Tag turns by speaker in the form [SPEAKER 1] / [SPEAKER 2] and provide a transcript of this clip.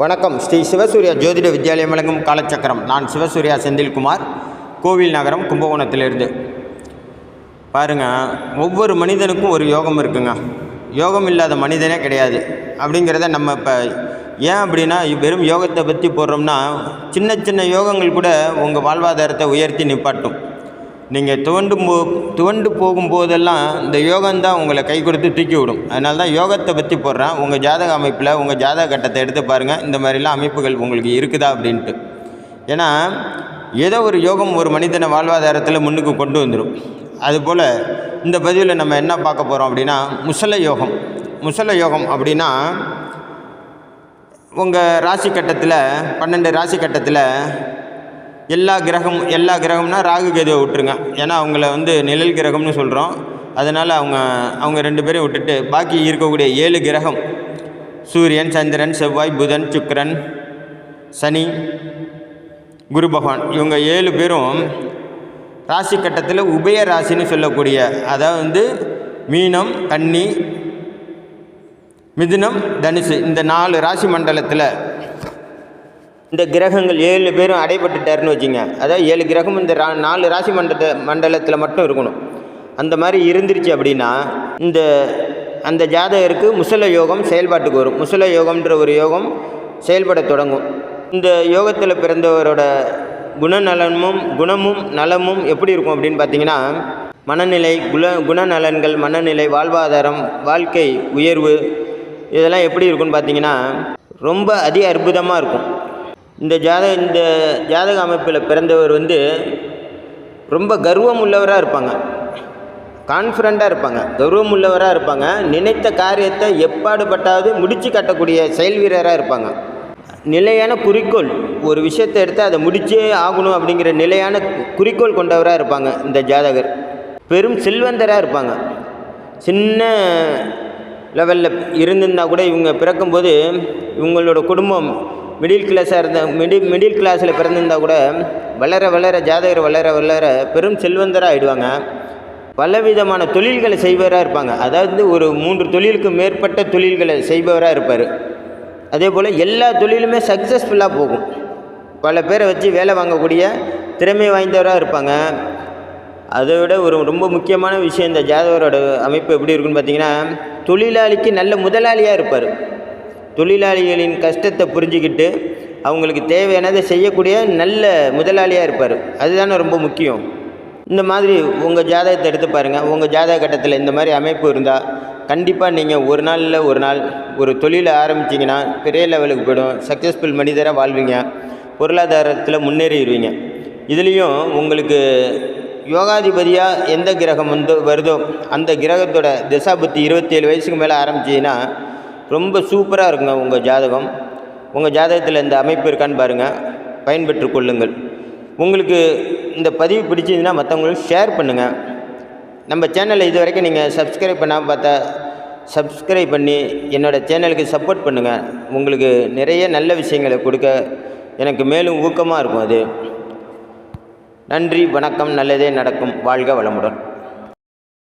[SPEAKER 1] வணக்கம். ஸ்ரீ சிவசூர்யா ஜோதிட வித்யாலயம் வழங்கும் காலச்சக்கரம். நான் சிவசூர்யா செந்தில்குமார், கோவில் நகரம், கும்பகோணத்திலிருந்து. பாருங்கள், ஒவ்வொரு மனிதனுக்கும் ஒரு யோகம் இருக்குங்க. யோகம் இல்லாத மனிதனே கிடையாது அப்படிங்கிறத நம்ம இப்போ ஏன் அப்படின்னா, வெறும் யோகத்தை பற்றி போடுறோம்னா, சின்ன சின்ன யோகங்கள் கூட உங்கள் வாழ்வாதாரத்தை உயர்த்தி நிப்பாட்டும். நீங்கள் துவண்டு போகும்போதெல்லாம் இந்த யோகம்தான் உங்களை கை கொடுத்து தூக்கி விடும். அதனால தான் யோகத்தை பற்றி போடுறேன். உங்கள் ஜாதக அமைப்பில் உங்கள் ஜாதக கட்டத்தை எடுத்து பாருங்கள், இந்த மாதிரிலாம் அமைப்புகள் உங்களுக்கு இருக்குதா அப்படின்ட்டு. ஏன்னா ஏதோ ஒரு யோகம் ஒரு மனிதனை வாழ்வாதாரத்தில் முன்னுக்கு கொண்டு வந்துடும். அதுபோல் இந்த பதிவில் நம்ம என்ன பார்க்க போகிறோம் அப்படின்னா, முசல யோகம். முசல யோகம் அப்படின்னா, உங்கள் ராசி கட்டத்தில் 12 ராசி கட்டத்தில் எல்லா கிரகம்னா ராகு கேதுவை விட்டுருங்க. ஏன்னா அவங்கள நிழல் கிரகம்னு சொல்கிறோம். அதனால் அவங்க 2 பேரையும் விட்டுட்டு பாக்கி இருக்கக்கூடிய 7 கிரகம், சூரியன், சந்திரன், செவ்வாய், புதன், சுக்கிரன், சனி, குரு பகவான், இவங்க 7 பேரும் ராசி கட்டத்தில் உபய ராசின்னு சொல்லக்கூடிய, அதாவது மீனம், கன்னி, மிதுனம், தனுசு, இந்த 4 ராசி மண்டலத்தில் இந்த கிரகங்கள் 7 பேரும் அடைபட்டுட்டாருன்னு வச்சுங்க. அதாவது 7 கிரகம் இந்த 4 ராசி மண்டலத்தில் மட்டும் இருக்கணும். அந்த மாதிரி இருந்துருச்சு அப்படின்னா அந்த ஜாதகருக்கு முசல யோகம் செயல்பாட்டுக்கு வரும். முசல யோகம்ன்ற ஒரு யோகம் செயல்பட தொடங்கும். இந்த யோகத்தில் பிறந்தவரோட குணமும் நலமும் எப்படி இருக்கும் அப்படின்னு பார்த்தீங்கன்னா, மனநிலை, குணநலன்கள், மனநிலை, வாழ்வாதாரம், வாழ்க்கை உயர்வு, இதெல்லாம் எப்படி இருக்குன்னு பார்த்தீங்கன்னா ரொம்ப அற்புதமாக இருக்கும். இந்த ஜாதக அமைப்பில் பிறந்தவர் ரொம்ப கர்வம் உள்ளவராக இருப்பாங்க, கான்ஃபிடண்ட்டாக இருப்பாங்க, கர்வம் உள்ளவராக இருப்பாங்க. நினைத்த காரியத்தை எப்பாடுபட்டாவது முடித்து காட்டக்கூடிய செயல் வீரராக இருப்பாங்க. நிலையான குறிக்கோள், ஒரு விஷயத்தை எடுத்து அதை முடிச்சே ஆகணும் அப்படிங்கிற நிலையான குறிக்கோள் கொண்டவராக இருப்பாங்க இந்த ஜாதகர். பெரும் செல்வந்தராக இருப்பாங்க. சின்ன லெவலில் இருந்திருந்தால் கூட இவங்க பிறக்கும்போது இவங்களோட குடும்பம் மிடில் கிளாஸில் பிறந்திருந்தால் கூட வளர ஜாதகர் வளர பெரும் செல்வந்தராக ஆகிடுவாங்க. பலவிதமான தொழில்களை செய்பவராக இருப்பாங்க. அதாவது ஒரு 3 தொழிலுக்கு மேற்பட்ட தொழில்களை செய்பவராக இருப்பார். அதே போல் எல்லா தொழிலுமே சக்ஸஸ்ஃபுல்லாக போகும். பல பேரை வச்சு வேலை வாங்கக்கூடிய திறமை வாய்ந்தவராக இருப்பாங்க. அதை விட ரொம்ப முக்கியமான விஷயம், இந்த ஜாதகரோட அமைப்பு எப்படி இருக்குன்னு பார்த்தீங்கன்னா, தொழிலாளிக்கு நல்ல முதலாளியாக இருப்பார். தொழிலாளிகளின் கஷ்டத்தை புரிஞ்சுக்கிட்டு அவங்களுக்கு தேவையானதை செய்யக்கூடிய நல்ல முதலாளியாக இருப்பார். அதுதானே ரொம்ப முக்கியம். இந்த மாதிரி உங்கள் ஜாதகத்தை எடுத்து பாருங்கள். உங்கள் ஜாதக கட்டத்தில் இந்த மாதிரி அமைப்பு இருந்தால் கண்டிப்பாக நீங்கள் ஒரு நாள் ஒரு தொழிலை ஆரம்பிச்சிங்கன்னா பெரிய லெவலுக்கு போய்டும். சக்ஸஸ்ஃபுல் மனிதராக வாழ்வீங்க, பொருளாதாரத்தில் முன்னேறிடுவீங்க. இதுலேயும் உங்களுக்கு யோகாதிபதியாக எந்த கிரகம் வருதோ அந்த கிரகத்தோட திசாபுத்தி 27 வயசுக்கு மேலே ஆரம்பிச்சிங்கன்னா ரொம்ப சூப்பராக இருக்குங்க உங்கள் ஜாதகம். உங்கள் ஜாதகத்தில் இந்த அமைப்பு இருக்கான்னு பாருங்கள், பயன்பெற்று கொள்ளுங்கள். உங்களுக்கு இந்த பதிவு பிடிச்சிருந்துன்னா மற்றவங்களுக்கு ஷேர் பண்ணுங்கள். நம்ம சேனலை இது வரைக்கும் நீங்கள் சப்ஸ்கிரைப் பண்ணாமல் பார்த்தா சப்ஸ்கிரைப் பண்ணி என்னோடய சேனலுக்கு சப்போர்ட் பண்ணுங்கள். உங்களுக்கு நிறைய நல்ல விஷயங்களை கொடுக்க எனக்கு மேலும் ஊக்கமாக இருக்கும் அது. நன்றி, வணக்கம். நல்லதே நடக்கும். வாழ்க வளமுடன்.